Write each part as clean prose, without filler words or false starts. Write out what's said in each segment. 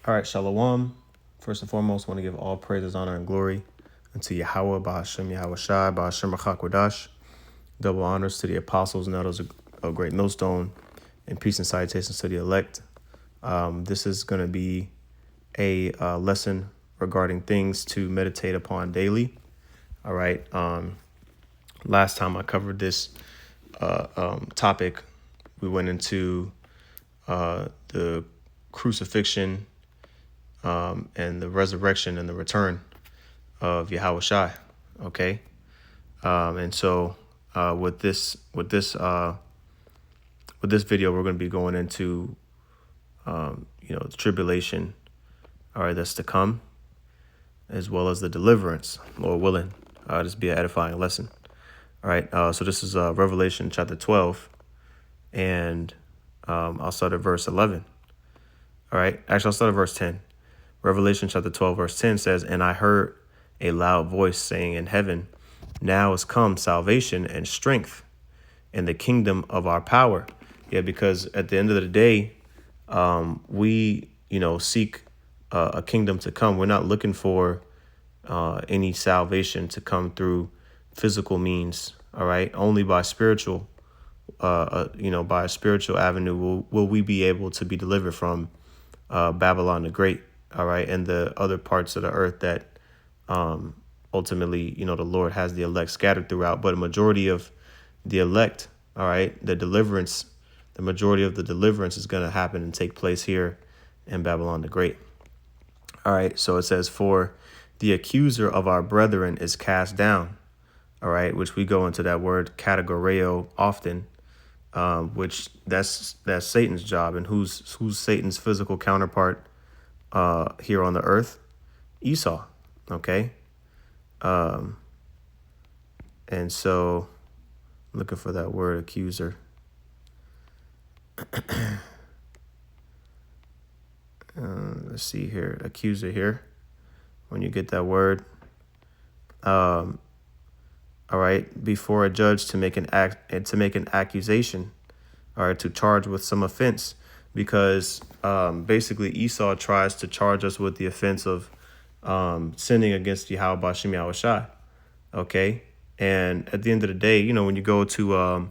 All right, Shalom. First and foremost, want to give all praises, honor, and glory unto Yahweh, Bahashem Yahweh Shai, Bahashem Rachakwadash. Double honors to the apostles and elders of Great Millstone, and peace and salutations to the elect. This is going to be a lesson regarding things to meditate upon daily. All right. Last time I covered this topic, we went into the crucifixion and the resurrection and the return of Yahweh Shai. Okay. And so with this video, we're going to be going into the tribulation, all right, that's to come, as well as the deliverance, Lord willing. This be an edifying lesson. All right. So this is Revelation chapter 12, and I'll start at verse 11. All right. Actually, I'll start at verse 10. Revelation chapter 12, verse 10 says, "And I heard a loud voice saying in heaven, now is come salvation and strength in the kingdom of our power." Yeah, because at the end of the day, we, seek a kingdom to come. We're not looking for any salvation to come through physical means. All right. Only by spiritual, by a spiritual avenue will we be able to be delivered from Babylon the Great. All right. And the other parts of the earth that ultimately, the Lord has the elect scattered throughout. But a majority of the elect, all right, the majority of the deliverance is going to happen and take place here in Babylon the Great. All right. So it says, "For the accuser of our brethren is cast down." All right. Which we go into that word categoreo often, which that's Satan's job. And who's Satan's physical counterpart here on the earth? Esau. Okay. And so looking for that word accuser. Let's see here. Accuser here. When you get that word. All right. Before a judge to make an accusation, all right, to charge with some offense, because basically Esau tries to charge us with the offense of sinning against Yahweh Bashem Yahweh Shai. Okay. And at the end of the day, when you go to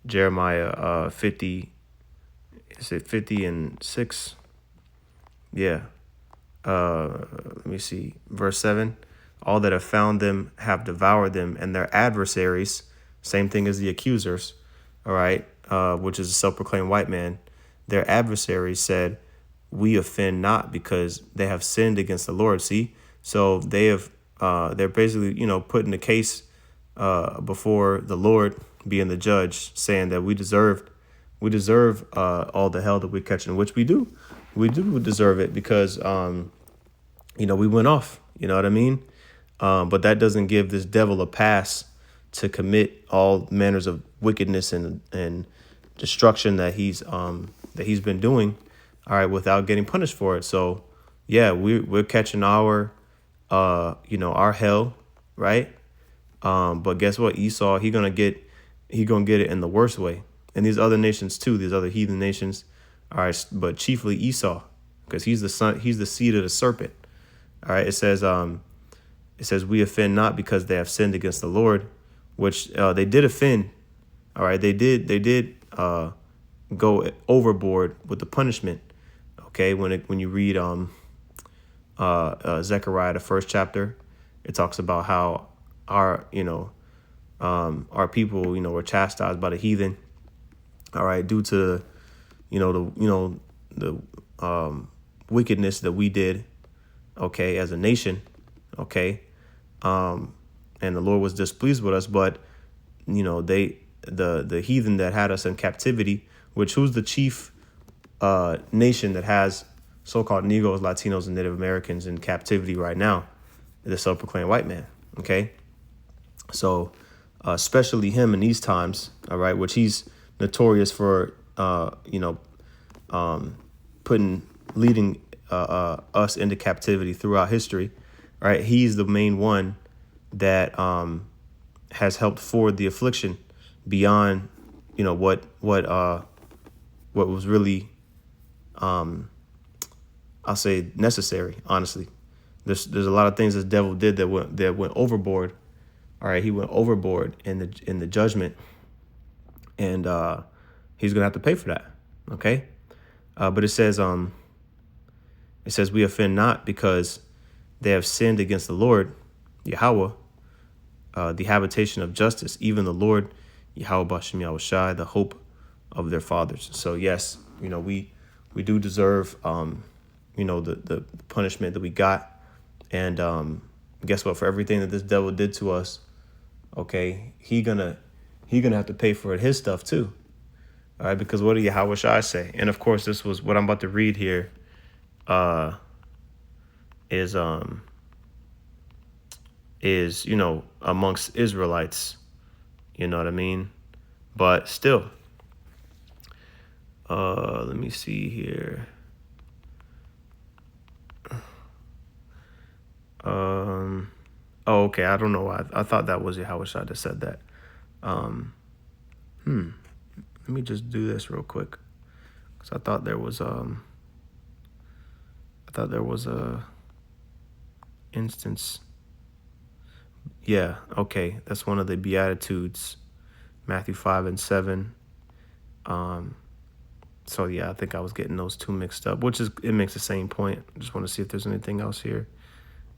Jeremiah 50, is it 50 and 6? Yeah. Let me see. Verse 7. "All that have found them have devoured them, and their adversaries," same thing as the accusers, all right, which is a self-proclaimed white man, "their adversaries said, we offend not, because they have sinned against the Lord." See, so they're basically, putting the case before the Lord, being the judge, saying that we deserve all the hell that we're catching, which we do. We do deserve it because, we went off. You know what I mean? But that doesn't give this devil a pass to commit all manners of wickedness and destruction that he's been doing, all right, without getting punished for it. So yeah, we're catching our our hell, right? But guess what? Esau, he gonna get it in the worst way. And these other nations too, these other heathen nations, all right, but chiefly Esau, because he's the seed of the serpent. All right, it says we offend not because they have sinned against the Lord, which they did offend. All right, they did go overboard with the punishment. Okay, when you read Zechariah, the first chapter, it talks about how our people were chastised by the heathen. All right, due to the wickedness that we did. Okay, as a nation. Okay. And the Lord was displeased with us, but the heathen that had us in captivity, who's the chief nation that has so-called Negroes, Latinos, and Native Americans in captivity right now? The self-proclaimed white man. Okay, so especially him in these times, all right, which he's notorious for leading us into captivity throughout history. Right, he's the main one that has helped forward the affliction beyond, what was really I'll say necessary, honestly. There's a lot of things this devil did that went overboard. All right, he went overboard in the judgment, and he's gonna have to pay for that. Okay, but it says we offend not because they have sinned against the Lord, Yahweh, the habitation of justice, even the Lord, Yahweh Bashem Yahushai, the hope of their fathers. So yes, we do deserve the punishment that we got, and guess what? For everything that this devil did to us, okay, he gonna have to pay for it, his stuff too. All right, because what do Yahweh Shai say? And of course, this was what I'm about to read here. Is amongst Israelites, you know what I mean? But still, let me see here. Oh, okay. I don't know why. I thought that was Yahweh Shai that said that. Let me just do this real quick, because I thought there was a instance. Yeah, okay. That's one of the Beatitudes, Matthew 5:7. So yeah, I think I was getting those two mixed up, it makes the same point. I just want to see if there's anything else here.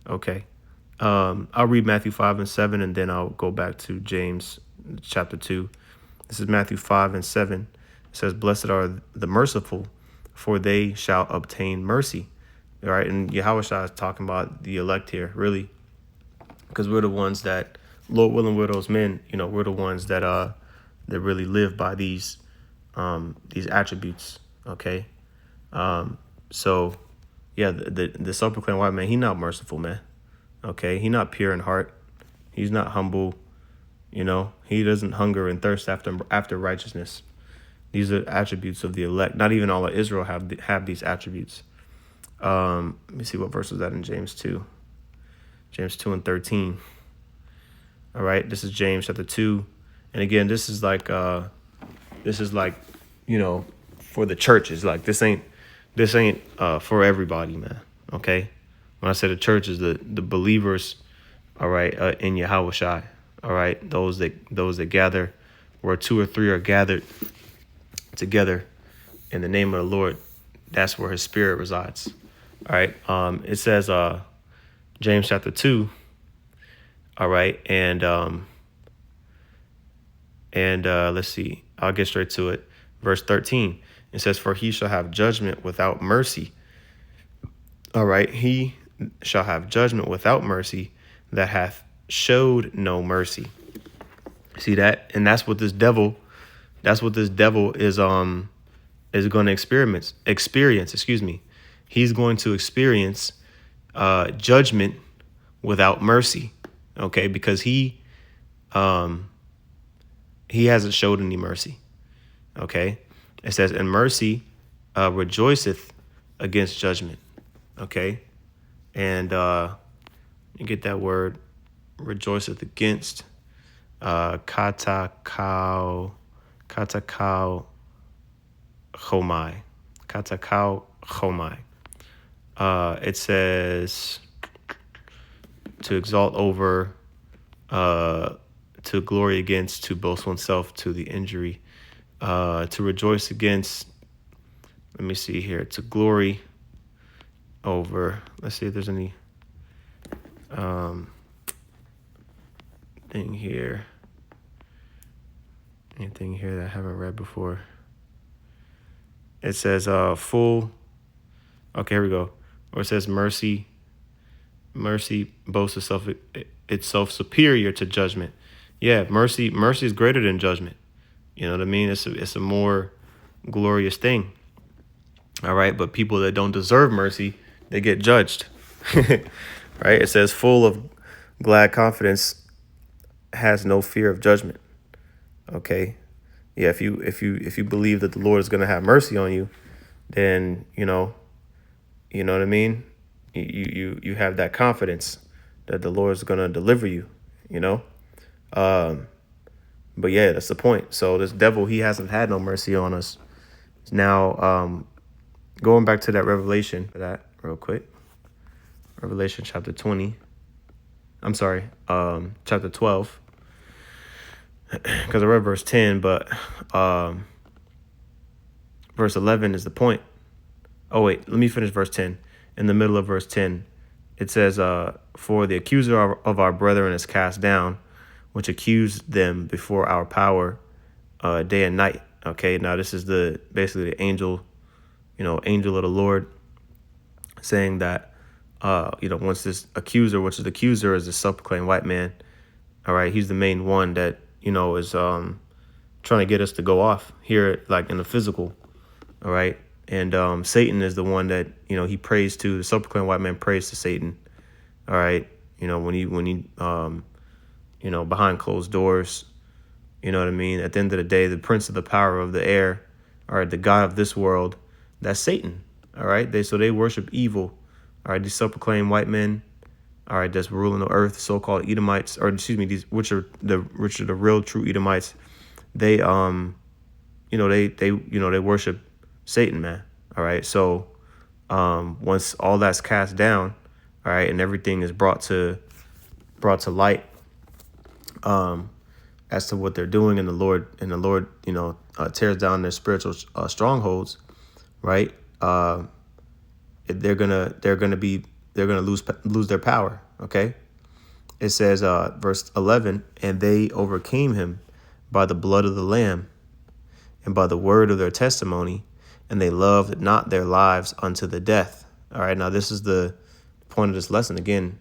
Okay. I'll read Matthew 5:7, and then I'll go back to James chapter 2. This is Matthew 5:7. It says, "Blessed are the merciful, for they shall obtain mercy." All right, and Yahweh Shai is talking about the elect here, really, because we're the ones that, Lord willing, we're those men. We're the ones that really live by these attributes. Okay, so yeah, the self-proclaimed white man, he not merciful, man. Okay, he not pure in heart. He's not humble. He doesn't hunger and thirst after righteousness. These are attributes of the elect. Not even all of Israel have these attributes. Let me see, what verse was that in James 2? James 2:13. All right, this is James chapter 2. And again, this is like for the churches. Like this ain't for everybody, man. Okay? When I say the church is the believers, all right, in Yahweh Shai. All right, those that gather, where two or three are gathered together in the name of the Lord, that's where his spirit resides. All right. It says James chapter 2. All right, and let's see. I'll get straight to it. Verse 13. It says, "For he shall have judgment without mercy." All right, he shall have judgment without mercy that hath showed no mercy. See that? And that's what this devil is going to experience. He's going to experience judgment without mercy. Okay, because he hasn't showed any mercy. Okay, it says, "And mercy rejoiceth against judgment." Okay, and you get that word, rejoiceth against, katakao chomai. It says to exalt over, to glory against, to boast oneself to the injury, to rejoice against. Let me see here. To glory over. Let's see if there's any thing here. Anything here that I haven't read before. It says full. Okay, here we go. Or it says mercy boasts itself superior to judgment. Yeah, mercy is greater than judgment. You know what I mean? It's a more glorious thing. All right, but people that don't deserve mercy, they get judged. Right? It says full of glad confidence, has no fear of judgment. Okay. Yeah, if you believe that the Lord is going to have mercy on you, then you know what I mean? You have that confidence that the Lord is going to deliver you, But yeah, that's the point. So this devil, he hasn't had no mercy on us. Now, going back to that Revelation, real quick. Revelation chapter 20. I'm sorry, chapter 12. Because I read verse 10, but verse 11 is the point. Oh, wait, let me finish verse 10. In the middle of verse 10, it says, for the accuser of our brethren is cast down, which accused them before our power day and night. Okay, now this is basically the angel, angel of the Lord, saying that, once this accuser, which is the accuser is the self-proclaimed white man, all right, he's the main one that, is trying to get us to go off here, like in the physical, all right? And Satan is the one that, he prays to. The self-proclaimed white man prays to Satan, all right? When he behind closed doors, you know what I mean? At the end of the day, the prince of the power of the air, all right, the god of this world, that's Satan, all right? They worship evil, all right? These self-proclaimed white men, all right, that's ruling the earth, so-called Edomites, or excuse me, these which are the real true Edomites. They they worship Satan, man. All right, so once all that's cast down, all right, and everything is brought to light, as to what they're doing, and the Lord tears down their spiritual strongholds, right? They're gonna lose their power. Okay, it says verse 11, and they overcame him by the blood of the Lamb and by the word of their testimony, and they loved not their lives unto the death. All right, now this is the point of this lesson again,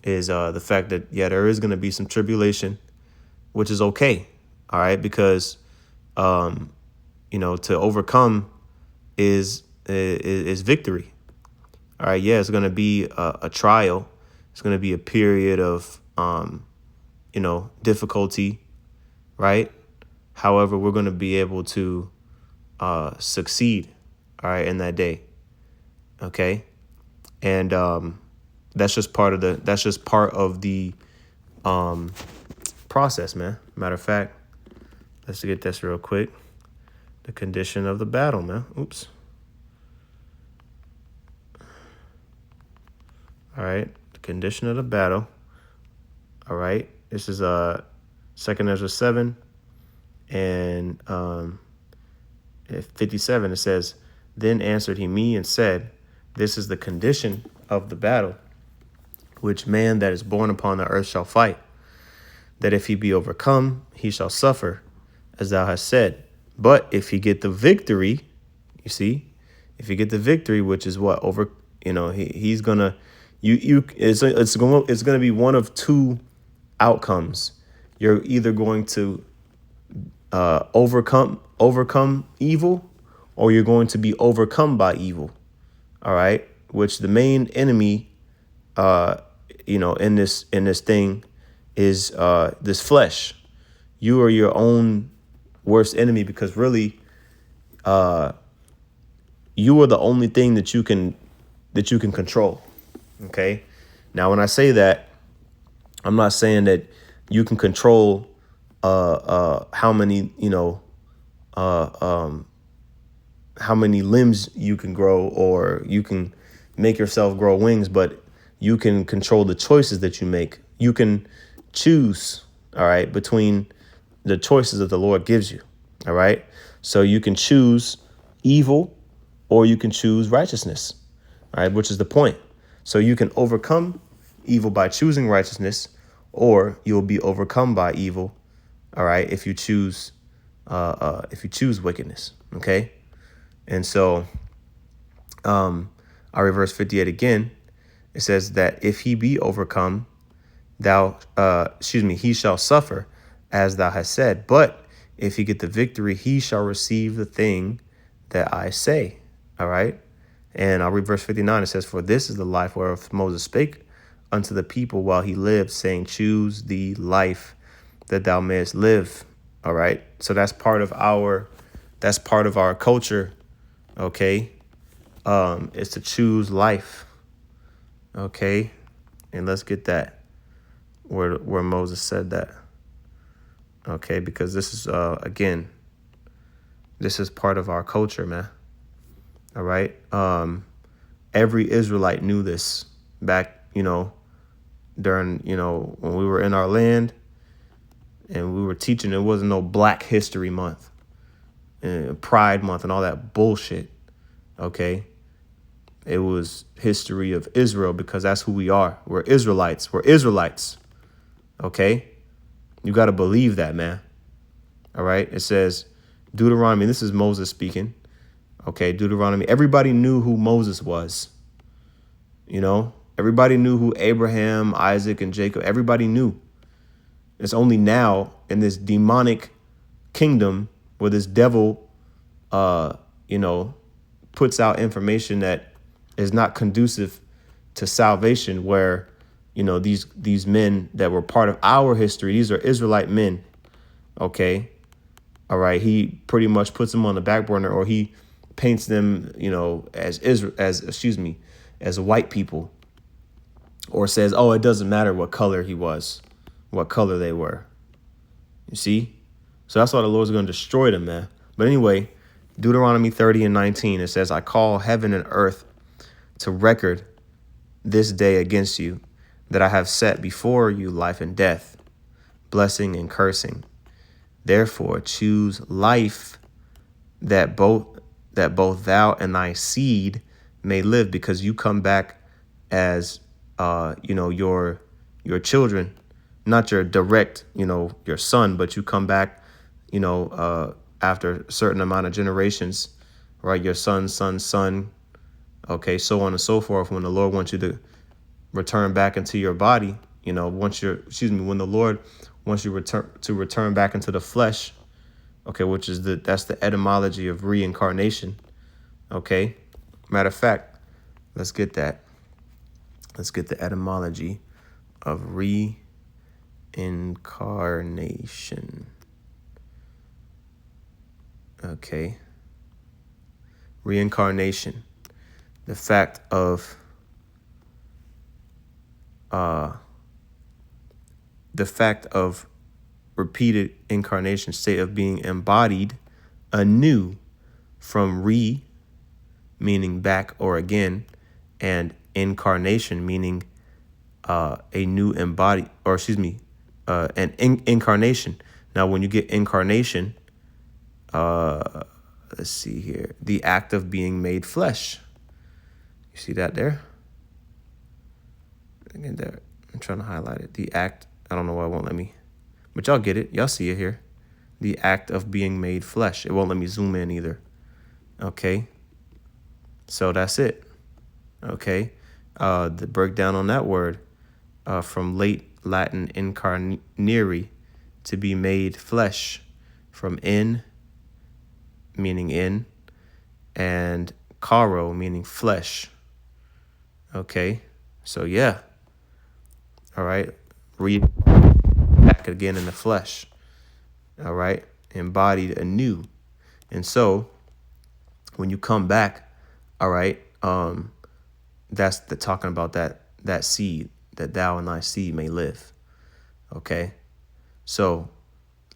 is the fact that there is going to be some tribulation, which is okay. All right, because to overcome is victory. All right, it's going to be a trial. It's going to be a period of difficulty, right? However, we're going to be able to succeed, all right, in that day. Okay, and that's just part of the process, man. Matter of fact, let's get this real quick. The condition of the battle, man. Oops. All right, the condition of the battle. All right, this is 2 Ezra 7 and 57. It says, then answered he me and said, this is the condition of the battle, which man that is born upon the earth shall fight, that if he be overcome, he shall suffer, as thou hast said. But if he get the victory, you see, if you get the victory, which is what he's gonna, it's gonna be one of two outcomes. You're either going to overcome evil, or you're going to be overcome by evil. All right, which the main enemy, in this thing is this flesh. You are your own worst enemy, because really, you are the only thing that you can control. Okay, now when I say that, I'm not saying that you can control how many how many limbs you can grow, or you can make yourself grow wings, but you can control the choices that you make. You can choose, all right, between the choices that the Lord gives you. All right, so you can choose evil, or you can choose righteousness, all right, which is the point. So you can overcome evil by choosing righteousness, or you'll be overcome by evil, all right, if you choose wickedness. Okay, and so I read verse 58 again. It says that if he be overcome, he shall suffer, as thou hast said. But if he get the victory, he shall receive the thing that I say. All right. And I'll read verse 59. It says, for this is the life whereof Moses spake unto the people while he lived, saying, choose the life that thou mayest live. All right. So that's part of our culture. Okay. Is to choose life. Okay. And let's get that where Moses said that. Okay. Because this is, again, this is part of our culture, man. All right. Every Israelite knew this back, during, when we were in our land and we were teaching. There wasn't no Black History Month and Pride Month and all that bullshit. Okay. It was history of Israel, because that's who we are. We're Israelites. We're Israelites. Okay. You got to believe that, man. All right. It says Deuteronomy. This is Moses speaking. Okay. Deuteronomy. Everybody knew who Moses was. Everybody knew who Abraham, Isaac, and Jacob. Everybody knew. It's only now in this demonic kingdom where this devil, puts out information that is not conducive to salvation, where, these men that were part of our history, these are Israelite men. Okay. All right. He pretty much puts them on the back burner, or he paints them, as white people, or says, oh, it doesn't matter what color he was, what color they were. You see? So that's why the Lord's going to destroy them, man. But anyway, Deuteronomy 30:19, it says, I call heaven and earth to record this day against you, that I have set before you life and death, blessing and cursing. Therefore choose life, that both thou and thy seed may live, because you come back as your children, not your direct, your son, but you come back, after a certain amount of generations, right? Your son, okay, so on and so forth. When the Lord wants you to return back into your body, when the Lord wants you to return back into the flesh, okay, which is that's the etymology of reincarnation. Okay. Matter of fact, let's get that. Let's get the etymology of reincarnation. Okay. Reincarnation. The fact of repeated incarnation, state of being embodied anew, from meaning back or again, and incarnation meaning a new embody, or incarnation. Now, when you get incarnation, let's see here, the act of being made flesh. You see that there? Again, there. I'm trying to highlight it. The act. I don't know why it won't let me, but y'all get it. Y'all see it here. The act of being made flesh. It won't let me zoom in either. Okay. So that's it. Okay. The breakdown on that word, from late Latin incarnere, to be made flesh, from in, meaning in, and caro, meaning flesh. Okay. So yeah. All right. Read back again in the flesh. All right. Embodied anew. And so when you come back, all right, that's the talking about that seed, that thou and thy seed may live. Okay. So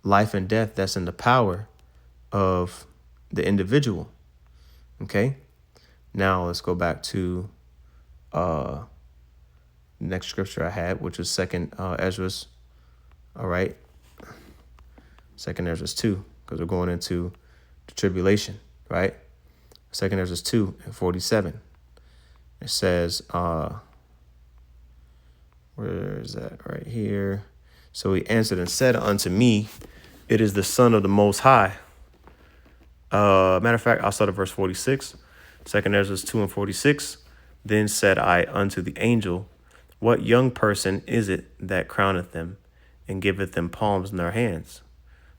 life and death, that's in the power of the individual. Okay. Now let's go back to next scripture I had, which was second Ezra's. All right. Second Ezra's 2, because we're going into the tribulation, right? Second Ezra's 2:47. It says, where is that? Right here. So he answered and said unto me, it is the Son of the Most High. Matter of fact, I'll start at verse 46. Second Ezra's 2:46. Then said I unto the angel, what young person is it that crowneth them, and giveth them palms in their hands?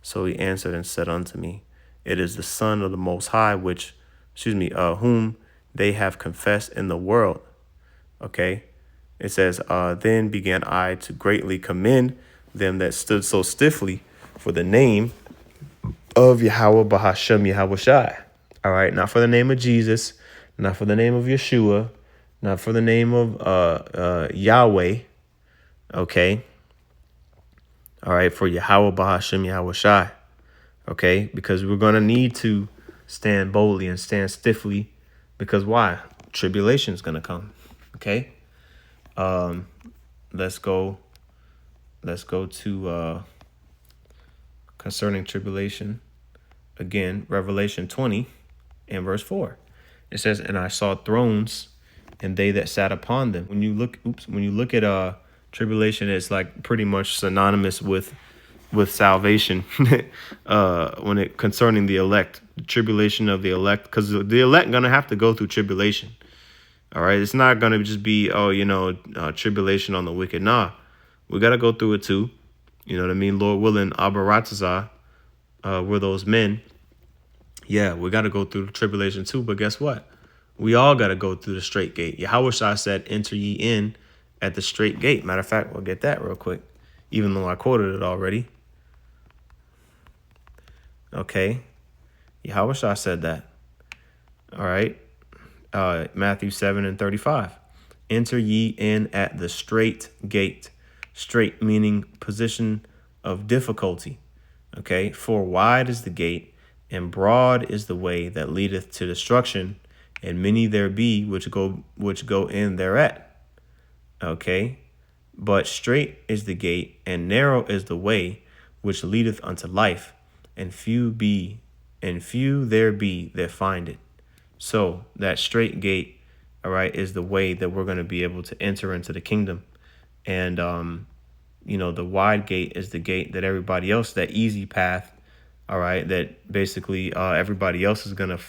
So he answered and said unto me, it is the Son of the Most High, whom they have confessed in the world. Okay. It says, then began I to greatly commend them that stood so stiffly for the name of Yahweh Bahashem Yahushai. All right. Not for the name of Jesus, not for the name of Yeshua, not for the name of Yahweh. Okay. All right. For Yahweh Bahashem Yahushai. Okay. Because we're going to need to stand boldly and stand stiffly. Because why? tribulation is going to come. Okay. Let's go to concerning tribulation. Again, Revelation 20 and verse 4. It says, and I saw thrones and they that sat upon them. When you look at tribulation, it's like pretty much synonymous with salvation. When it concerning the elect, the tribulation of the elect, because the elect gonna have to go through tribulation. All right, it's not gonna just be tribulation on the wicked. Nah, we gotta go through it too. You know what I mean? Lord willing, Abaratazah, we're those men. Yeah, we got to go through the tribulation too. But guess what? We all got to go through the straight gate. Yahushua said, enter ye in at the straight gate. Matter of fact, we'll get that real quick, even though I quoted it already. Okay. Yahushua said that. All right. Matthew 7 and 35. Enter ye in at the straight gate. Straight meaning position of difficulty. Okay. For wide is the gate, and broad is the way that leadeth to destruction, and many there be which go in thereat. Okay. But straight is the gate, and narrow is the way which leadeth unto life, and few there be that find it. So that straight gate, all right, is the way that we're going to be able to enter into the kingdom. And the wide gate is the gate that everybody else, that easy path, all right, that basically everybody else is going to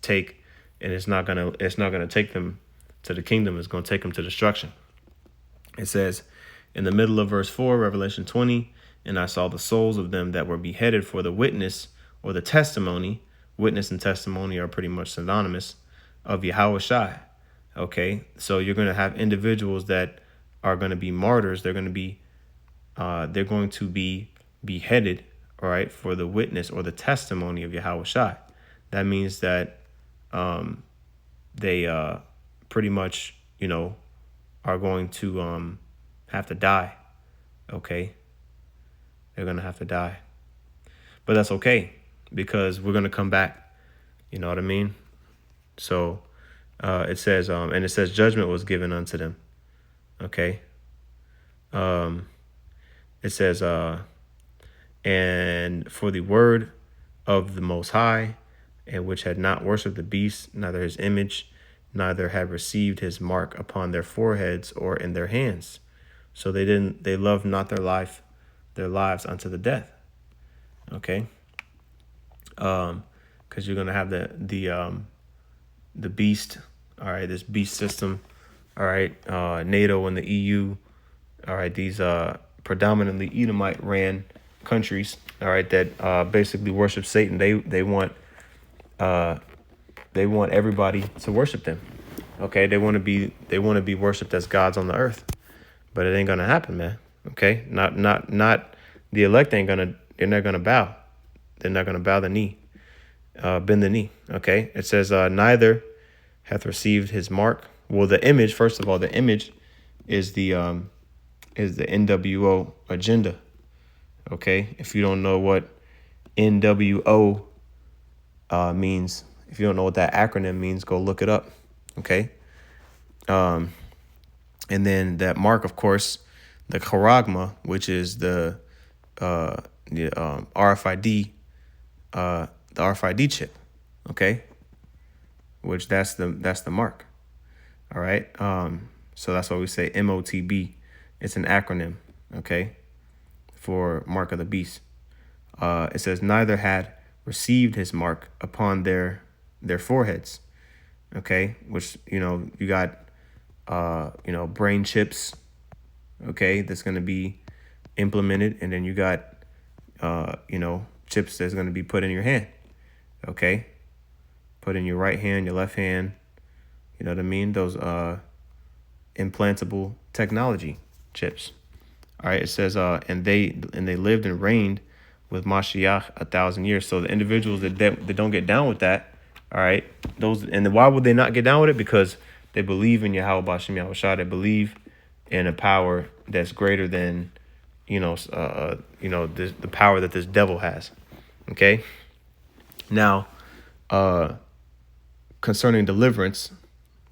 take, and it's not going to take them to the kingdom. It's going to take them to destruction. It says in the middle of verse 4, Revelation 20, and I saw the souls of them that were beheaded for the witness or the testimony. Witness and testimony are pretty much synonymous, of Yahushua. Okay, so you're going to have individuals that are going to be martyrs. They're going to be beheaded, all right, for the witness or the testimony of Yahushua. That means that they pretty much, are going to have to die. Okay, they're going to have to die. But that's okay, because we're going to come back. You know what I mean? So it says, and it says judgment was given unto them. Okay. It says, and for the word of the Most High, and which had not worshipped the beast, neither his image, neither had received his mark upon their foreheads or in their hands. So they loved not their lives unto the death. Okay. Because you're going to have the beast. All right. This beast system. All right. NATO and the EU. All right. These predominantly Edomite ran countries. All right. That basically worship Satan. They want everybody to worship them. Okay. They want to be worshipped as gods on the earth, but it ain't going to happen, man. Okay. Not the elect they're not going to bow. They're not going to bow the knee, bend the knee. Okay. It says, neither hath received his mark. Well, the image, first of all, the image is the NWO agenda. Okay. If you don't know what NWO means, if you don't know what that acronym means, go look it up. Okay. And then that mark, of course, the charagma, which is the RFID, the RFID chip. Okay. Which that's the mark. All right. So that's why we say MOTB. It's an acronym. Okay. For mark of the beast. It says neither had received his mark upon their foreheads. Okay. Which, you got, brain chips. Okay. That's going to be implemented. And then you got, chips that's going to be put in your hand. Okay. Put in your right hand, your left hand. You know what I mean? Those implantable technology chips. All right. It says, and they lived and reigned with Mashiach 1,000 years. So the individuals that don't get down with that, all right, and why would they not get down with it? Because they believe in Yahweh Bashem Yahushua. They believe in a power that's greater than, the power that this devil has. Okay. Now, concerning deliverance,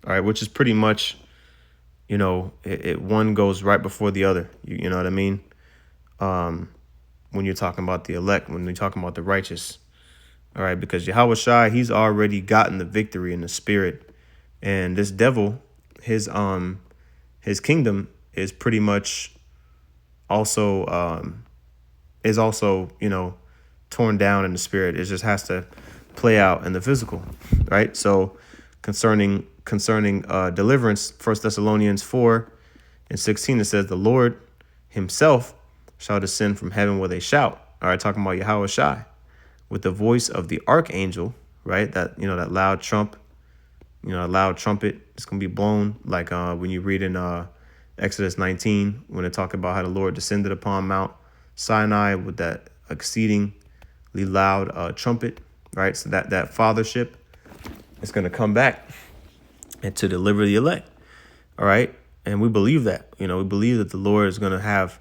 All right, which is pretty much, one goes right before the other. You know what I mean? When you're talking about the elect, when you're talking about the righteous. All right, because Yahweh Shai, he's already gotten the victory in the spirit. And this devil, his kingdom is pretty much also torn down in the spirit. It just has to play out in the physical, right? So concerning deliverance, 1 Thessalonians 4:16, it says the Lord himself shall descend from heaven with a shout. All right, talking about Yahweh Shai, with the voice of the archangel, right? That that loud trump, a loud trumpet is gonna be blown, like when you read in Exodus 19, when it talk about how the Lord descended upon Mount Sinai with that exceedingly loud trumpet, right? So that fathership is going to come back and to deliver the elect, all right? And we believe that, we believe that the Lord is going to have,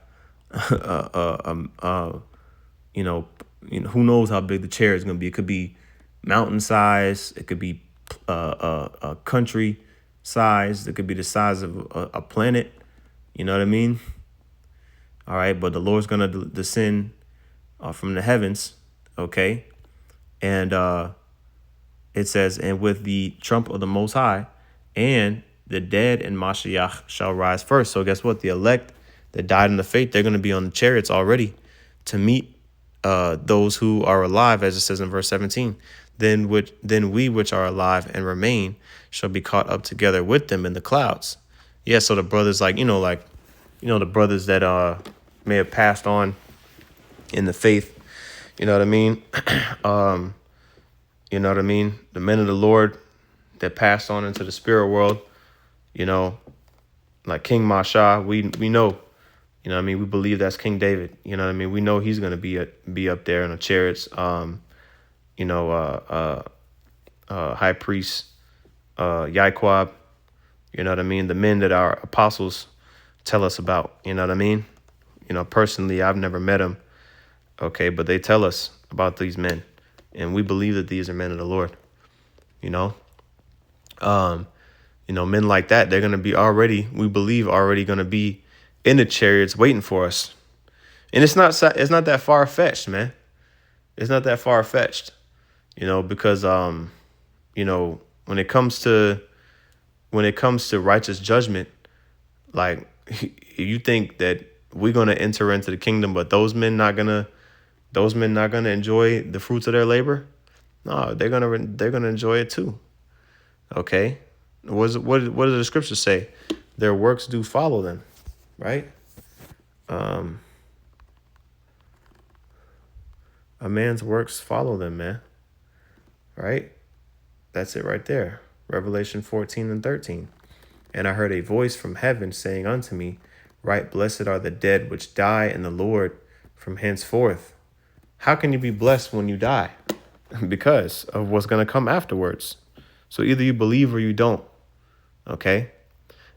who knows how big the chair is going to be. It could be mountain size. It could be a country size. It could be the size of a planet. You know what I mean? All right, but the Lord's going to descend from the heavens, okay? And it says, and with the trump of the Most High, and the dead in Mashiach shall rise first. So guess what? The elect that died in the faith, they're going to be on the chariots already to meet those who are alive, as it says in verse 17. Then we which are alive and remain shall be caught up together with them in the clouds. Yeah, so the brothers, the brothers that may have passed on in the faith, you know what I mean? You know what I mean? The men of the Lord that passed on into the spirit world, like King Masha, we know, what I mean? We believe that's King David. You know what I mean? We know he's going to be up there in the chariots. High priest Yaquab, you know what I mean? The men that our apostles tell us about, you know what I mean? Personally, I've never met them, okay, but they tell us about these men, and we believe that these are men of the Lord, men like that, they're going to be we believe already going to be in the chariots waiting for us. And it's not that far-fetched, man. It's not that far-fetched, because, when it comes to righteous judgment, like, you think that we're going to enter into the kingdom, but those men not going to enjoy the fruits of their labor? No, they're going to enjoy it too. Okay? What do the scriptures say? Their works do follow them, right? A man's works follow them, man. Right? That's it right there. Revelation 14:13. And I heard a voice from heaven saying unto me, right, blessed are the dead which die in the Lord from henceforth. How can you be blessed when you die? Because of what's going to come afterwards. So either you believe or you don't. Okay?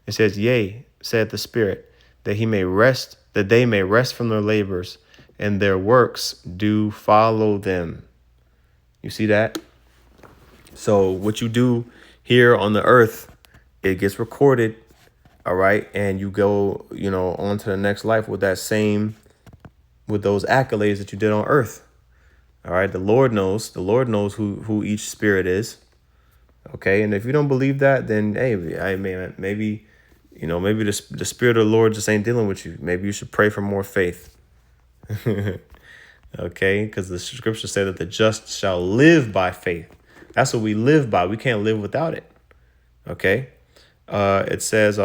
It says, yea, saith the Spirit, that they may rest from their labors, and their works do follow them. You see that? So what you do here on the earth, it gets recorded, all right? And you go, on to the next life with those accolades that you did on earth. All right, the Lord knows who each spirit is. Okay, and if you don't believe that, then hey, maybe the Spirit of the Lord just ain't dealing with you. Maybe you should pray for more faith. Okay, because the scriptures say that the just shall live by faith. That's what we live by. We can't live without it. Okay, it says,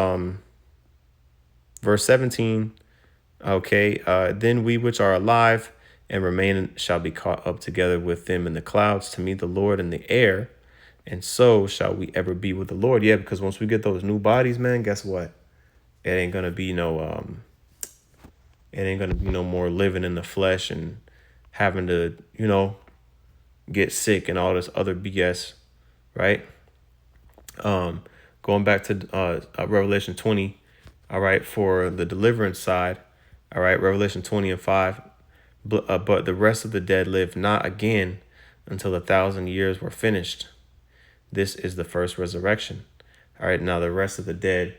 verse 17. Okay, then we which are alive and remain shall be caught up together with them in the clouds to meet the Lord in the air. And so shall we ever be with the Lord. Yeah, because once we get those new bodies, man, guess what? It ain't gonna be no more living in the flesh and having to, get sick and all this other BS, right? Going back to Revelation 20, all right, for the deliverance side, all right, Revelation 20:5. But the rest of the dead lived not again until 1,000 years were finished. This is the first resurrection. All right, now the rest of the dead,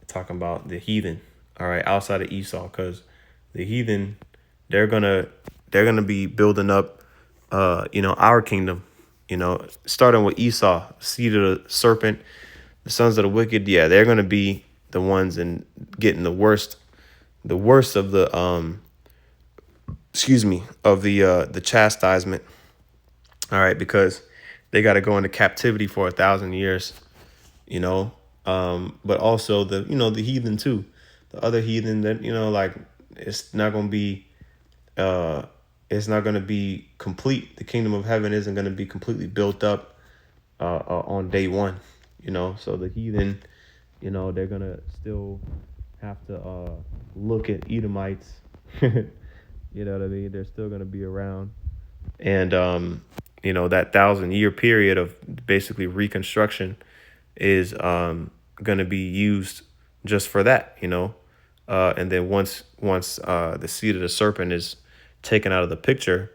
talking about the heathen. All right, outside of Esau, because the heathen, they're gonna be building up, our kingdom. Starting with Esau, seed of the serpent, the sons of the wicked. Yeah, they're gonna be the ones and getting the worst of the of the chastisement. All right, because they got to go into captivity for 1,000 years. But also the heathen too, the other heathen that like it's not gonna be complete. The kingdom of heaven isn't gonna be completely built up on day one. So the heathen, they're gonna still have to look at Edomites. You know what I mean? They're still gonna be around, and that 1,000 year period of basically reconstruction is going to be used just for that, and then once the seed of the serpent is taken out of the picture,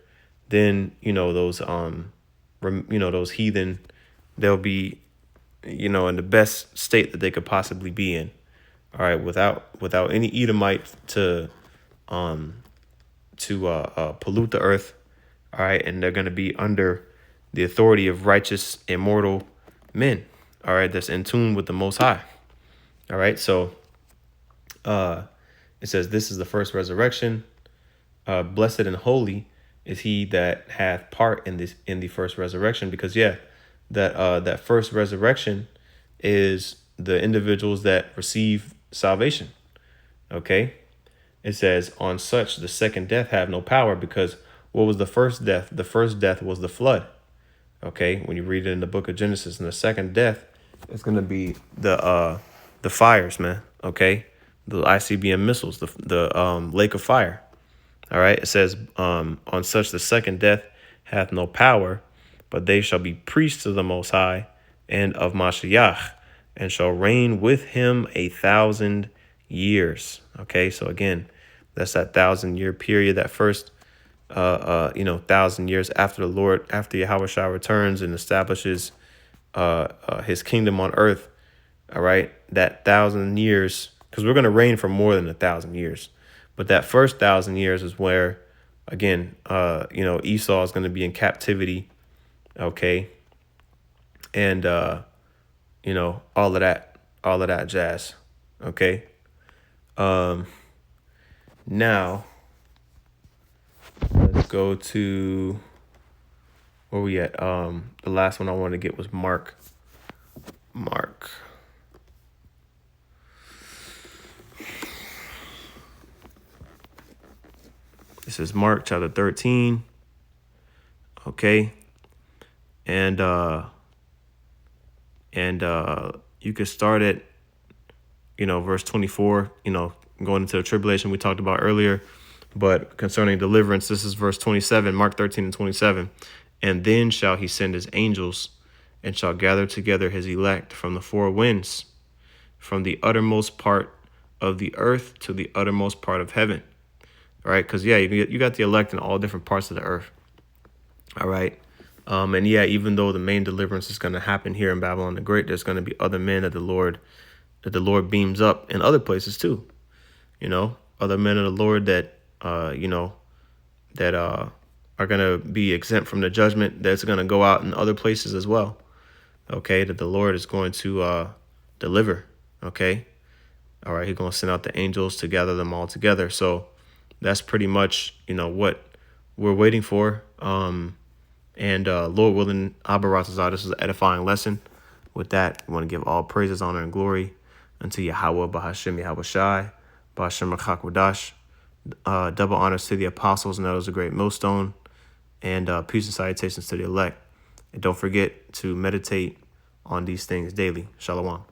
then those heathen, they'll be in the best state that they could possibly be in. All right, without any Edomite to pollute the earth. All right, and they're going to be under the authority of righteous, immortal men. All right, that's in tune with the Most High. All right, so it says this is the first resurrection. Blessed and holy is he that hath part in the first resurrection, because that first resurrection is the individuals that receive salvation. Okay, it says on such the second death have no power, because what was the first death? The first death was the flood. Okay, when you read it in the book of Genesis, and the second death is going to be the fires, man. Okay, the ICBM missiles, the lake of fire. All right, it says on such the second death hath no power, but they shall be priests of the Most High and of Mashiach, and shall reign with him 1,000 years. Okay, so again, that's that 1,000 year period, that first 1,000 years after the Lord, after Yahushua returns and establishes his kingdom on earth. All right, that 1,000 years, because we're going to reign for more than 1,000 years, but that first 1,000 years is where, again, Esau is going to be in captivity. Okay, and all of that jazz. Okay, now let's go to where we at. The last one I wanted to get was Mark. This is Mark chapter 13. Okay. And you could start at, verse 24, going into the tribulation we talked about earlier. But concerning deliverance, this is verse 27, Mark 13 and 27. And then shall he send his angels, and shall gather together his elect from the four winds, from the uttermost part of the earth to the uttermost part of heaven. All right, because, you got the elect in all different parts of the earth. All right. And even though the main deliverance is going to happen here in Babylon the Great, there's going to be other men that the Lord beams up in other places too. Other men of the Lord that are going to be exempt from the judgment that's going to go out in other places as well. Okay, that the Lord is going to deliver. Okay. All right, he's going to send out the angels to gather them all together. So that's pretty much, what we're waiting for. And Lord willing, Abba Ratazah, this is an edifying lesson. With that, we want to give all praises, honor, and glory unto Yahweh, Bahashem Yahweh Shai, Bahashem Rakakwadash. Double honors to the apostles and those a great millstone. And peace and salutations to the elect. And don't forget to meditate on these things daily. Shalom.